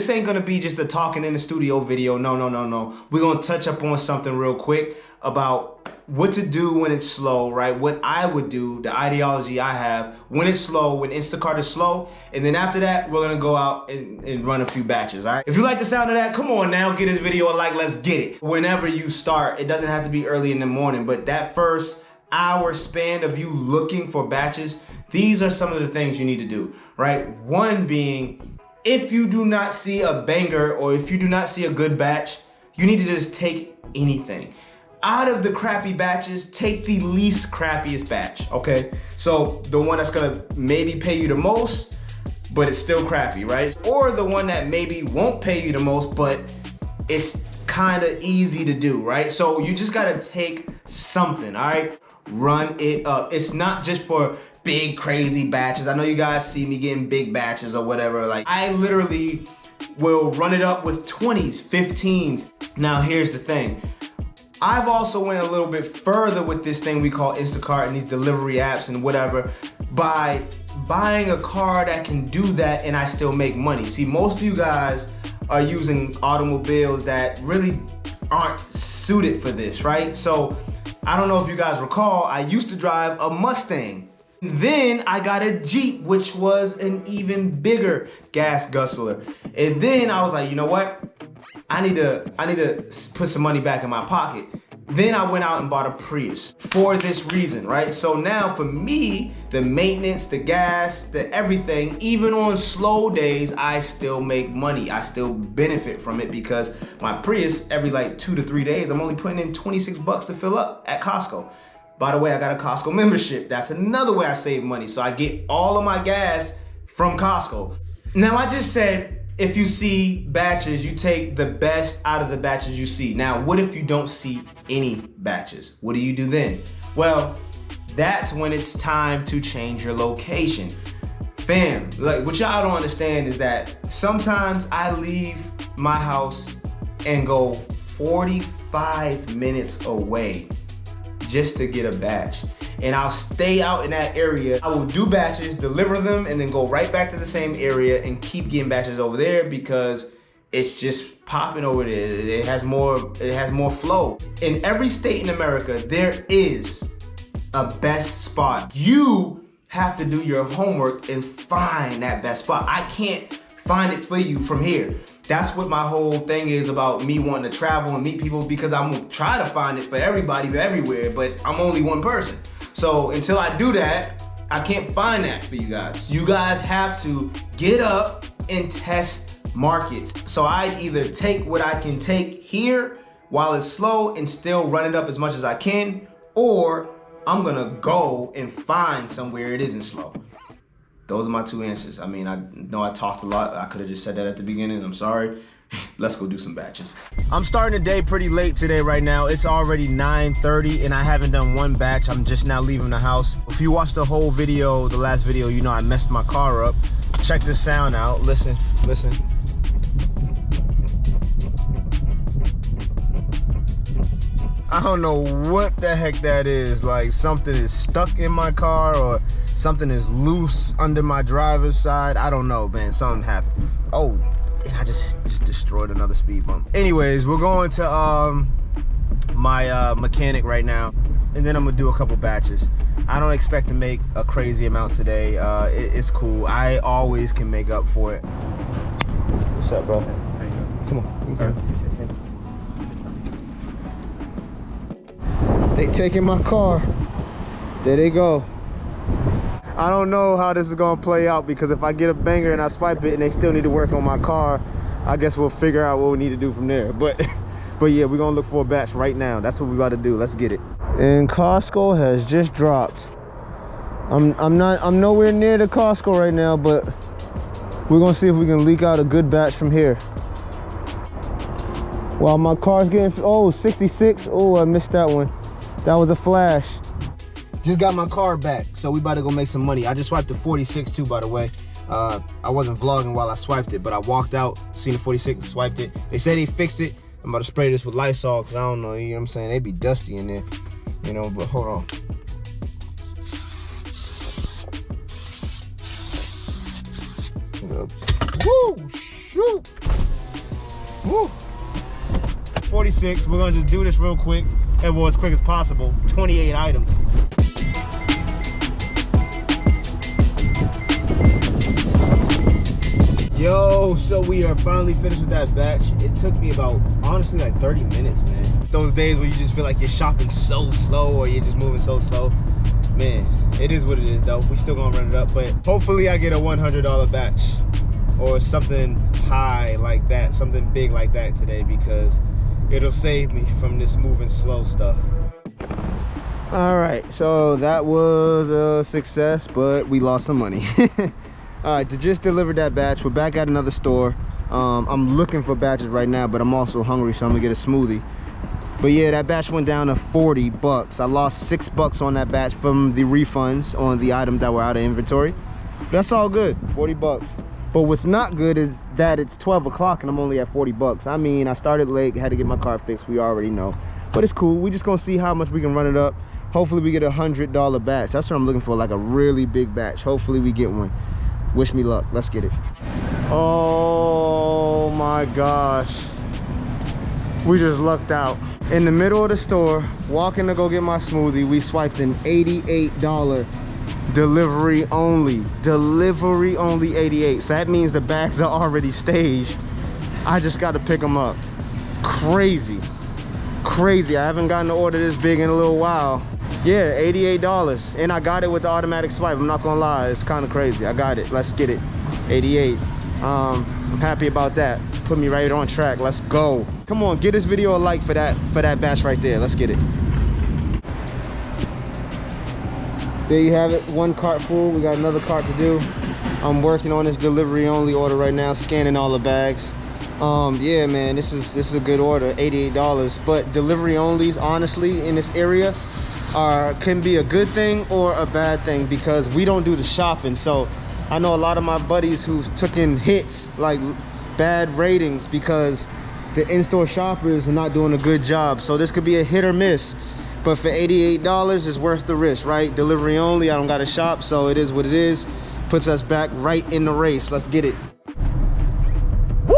this ain't gonna be just a talking in the studio video. No. We're gonna touch up on something real quick about what to do when it's slow, right? What I would do, the ideology I have when it's slow, when Instacart is slow. And then after that, we're gonna go out and run a few batches, all right? If you like the sound of that, come on now, give this video a like, let's get it. Whenever you start, it doesn't have to be early in the morning, but that first hour span of you looking for batches, these are some of the things you need to do, right? One being, if you do not see a banger or if you do not see a good batch, you need to just take anything. Out of the crappy batches, take the least crappiest batch, okay? So the one that's gonna maybe pay you the most, but it's still crappy, right? Or the one that maybe won't pay you the most, but it's kinda easy to do, right? So you just gotta take something, all right? Run it up. It's not just for big crazy batches. I know you guys see me getting big batches or whatever. Like, I literally will run it up with 20s, 15s. Now here's the thing. I've also went a little bit further with this thing we call Instacart and these delivery apps and whatever by buying a car that can do that and I still make money. See, most of you guys are using automobiles that really aren't suited for this, right? So I don't know if you guys recall, I used to drive a Mustang. Then I got a Jeep, which was an even bigger gas guzzler. And then I was like, you know what? I need to put some money back in my pocket. Then I went out and bought a Prius for this reason, right? So now for me, the maintenance, the gas, the everything, even on slow days, I still make money. I still benefit from it because my Prius, every like 2 to 3 days, I'm only putting in 26 bucks to fill up at Costco. By the way, I got a Costco membership. That's another way I save money. So I get all of my gas from Costco. Now I just said, if you see batches, you take the best out of the batches you see. Now, what if you don't see any batches? What do you do then? Well, that's when it's time to change your location. Fam, like what y'all don't understand is that sometimes I leave my house and go 45 minutes away just to get a batch. And I'll stay out in that area. I will do batches, deliver them, and then go right back to the same area and keep getting batches over there because it's just popping over there. It has more flow. In every state in America, there is a best spot. You have to do your homework and find that best spot. I can't find it for you from here. That's what my whole thing is about me wanting to travel and meet people, because I'm gonna try to find it for everybody everywhere, but I'm only one person. So until I do that, I can't find that for you guys. You guys have to get up and test markets. So I either take what I can take here while it's slow and still run it up as much as I can, or I'm gonna go and find somewhere it isn't slow. Those are my two answers. I mean, I know I talked a lot. I could have just said that at the beginning. I'm sorry. Let's go do some batches. I'm starting the day pretty late today right now. It's already 9:30 and I haven't done one batch. I'm just now leaving the house. If you watched the whole video, the last video, you know I messed my car up. Check this sound out. Listen, listen. I don't know what the heck that is. Like something is stuck in my car or something is loose under my driver's side. I don't know, man. Something happened. Oh, and I just destroyed another speed bump. Anyways, we're going to my mechanic right now, and then I'm gonna do a couple batches. I don't expect to make a crazy amount today. It's cool. I always can make up for it. What's up, bro? Come on. Okay. They taking my car. There they go. I don't know how this is gonna play out, because if I get a banger and I swipe it and they still need to work on my car, I guess we'll figure out what we need to do from there. But yeah, we're gonna look for a batch right now. That's what we got to do. Let's get it. And Costco has just dropped. I'm nowhere near the Costco right now, but we're gonna see if we can leak out a good batch from here. While my car's getting, oh, 66. Oh, I missed that one. That was a flash. Just got my car back, so we about to go make some money. I just swiped the 46 too, by the way. I wasn't vlogging while I swiped it, but I walked out, seen the 46 and swiped it. They said they fixed it. I'm about to spray this with Lysol, because I don't know, you know what I'm saying? They be dusty in there, you know, but hold on. Woo, shoot. Woo. 46. We're gonna just do this real quick, and well, as quick as possible. 28 items. Yo, so we are finally finished with that batch. It took me about, honestly, like 30 minutes, man. Those days where you just feel like you're shopping so slow or you're just moving so slow. Man, it is what it is though. We still gonna run it up, but hopefully I get a $100 batch or something high like that, something big like that today, because it'll save me from this moving slow stuff. All right, so that was a success, but we lost some money. All right, to just deliver that batch, we're back at another store. I'm looking for batches right now, but I'm also hungry, so I'm gonna get a smoothie. But yeah, that batch went down to 40 bucks. I lost $6 on that batch from the refunds on the items that were out of inventory. That's all good, 40 bucks. But what's not good is that it's 12 o'clock and I'm only at 40 bucks. I mean, I started late, had to get my car fixed, we already know. But it's cool, we just gonna see how much we can run it up. Hopefully we get a $100 batch. That's what I'm looking for, like a really big batch. Hopefully we get one. Wish me luck, let's get it. Oh my gosh. We just lucked out. In the middle of the store, walking to go get my smoothie, we swiped an $88 delivery only. Delivery only 88. So that means the bags are already staged. I just got to pick them up. Crazy. Crazy. I haven't gotten an order this big in a little while. Yeah, $88. And I got it with the automatic swipe. I'm not gonna lie, it's kind of crazy. I got it. Let's get it. 88. I'm happy about that. Put me right on track. Let's go. Come on, get this video a like for that batch right there. Let's get it. There you have it, one cart full. We got another cart to do. I'm working on this delivery only order right now, scanning all the bags. Yeah, man, this is a good order, $88. But delivery onlys, honestly, in this area can be a good thing or a bad thing, because we don't do the shopping. So I know a lot of my buddies who's taken hits, like bad ratings, because the in-store shoppers are not doing a good job. So this could be a hit or miss, but for $88 it's worth the risk, right? Delivery only, I don't gotta shop, so it is what it is. Puts us back right in the race. Let's get it. Woo!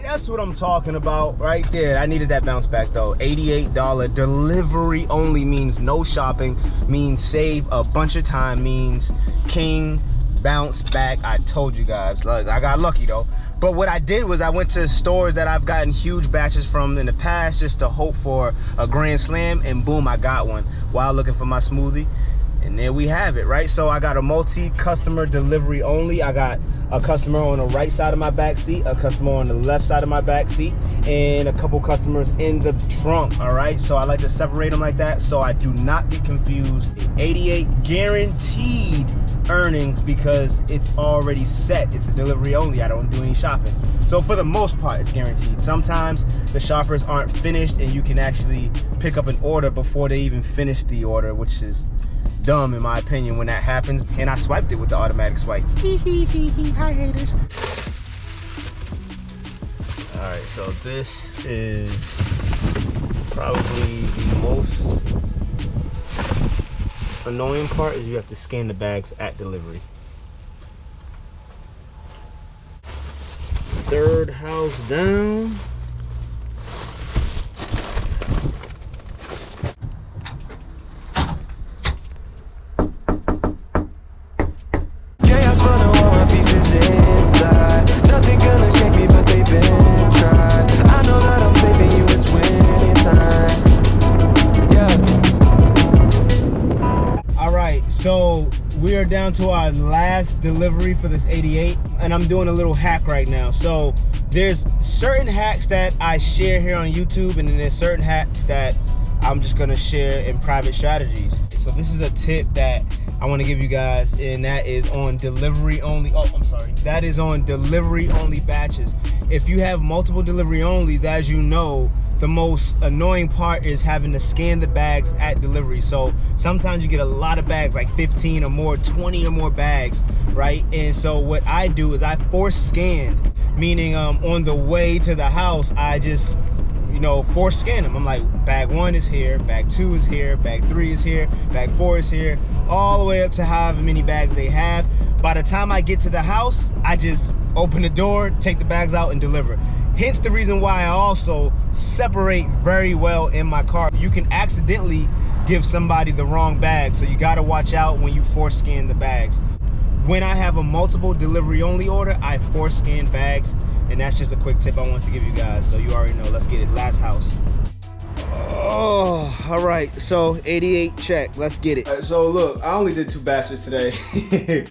That's what I'm talking about right there. I needed that bounce back though. $88 delivery only means no shopping, means save a bunch of time, means king bounce back. I told you guys, like, I got lucky though. But what I did was I went to stores that I've gotten huge batches from in the past just to hope for a grand slam, and boom, I got one while looking for my smoothie. And there we have it, right? So I got a multi-customer delivery only. I got a customer on the right side of my back seat, a customer on the left side of my back seat, and a couple customers in the trunk, all right? So I like to separate them like that so I do not get confused. 88 guaranteed earnings because it's already set. It's a delivery only. I don't do any shopping. So for the most part, it's guaranteed. Sometimes the shoppers aren't finished and you can actually pick up an order before they even finish the order, which is dumb in my opinion when that happens. And I swiped it with the automatic swipe. Hi haters. All right, so this is probably the most annoying part is you have to scan the bags at delivery. Third house down. Nothing gonna shake me, but they've been tried. I know that I'm saving you, it's winning time. Yeah. All right, so we are down to our last delivery for this 88, and I'm doing a little hack right now. So there's certain hacks that I share here on YouTube, and then there's certain hacks that I'm just gonna share in private strategies. So this is a tip that I want to give you guys, and that is on delivery only. Oh, I'm sorry. That is on delivery only batches. If you have multiple delivery onlys, as you know, the most annoying part is having to scan the bags at delivery. So sometimes you get a lot of bags, like 15 or more, 20 or more bags, right? And so what I do is I force scan, meaning on the way to the house, I just, you know, force scan them. I'm like, bag 1 is here, bag 2 is here, bag 3 is here, bag 4 is here, all the way up to however many bags they have. By the time I get to the house, I just open the door, take the bags out, and deliver. Hence the reason why I also separate very well in my car. You can accidentally give somebody the wrong bag, so you gotta watch out when you force scan the bags. When I have a multiple delivery only order, I force scan bags, and that's just a quick tip I want to give you guys, so you already know. Let's get it. Last house. Oh, all right, so 88 check. Let's get it. So look, I only did 2 batches today.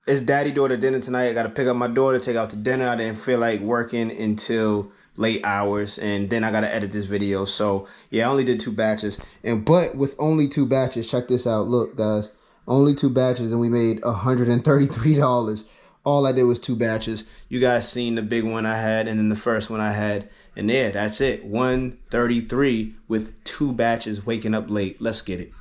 It's daddy-daughter dinner tonight. I gotta pick up my daughter, take out to dinner. I didn't feel like working until late hours, and then I gotta edit this video. So yeah, I only did 2 batches. But with only 2 batches, check this out. Look, guys, only 2 batches, and we made $133. All I did was 2 batches. You guys seen the big one I had, and then the first one I had. And yeah, that's it. 133 with 2 batches, waking up late. Let's get it.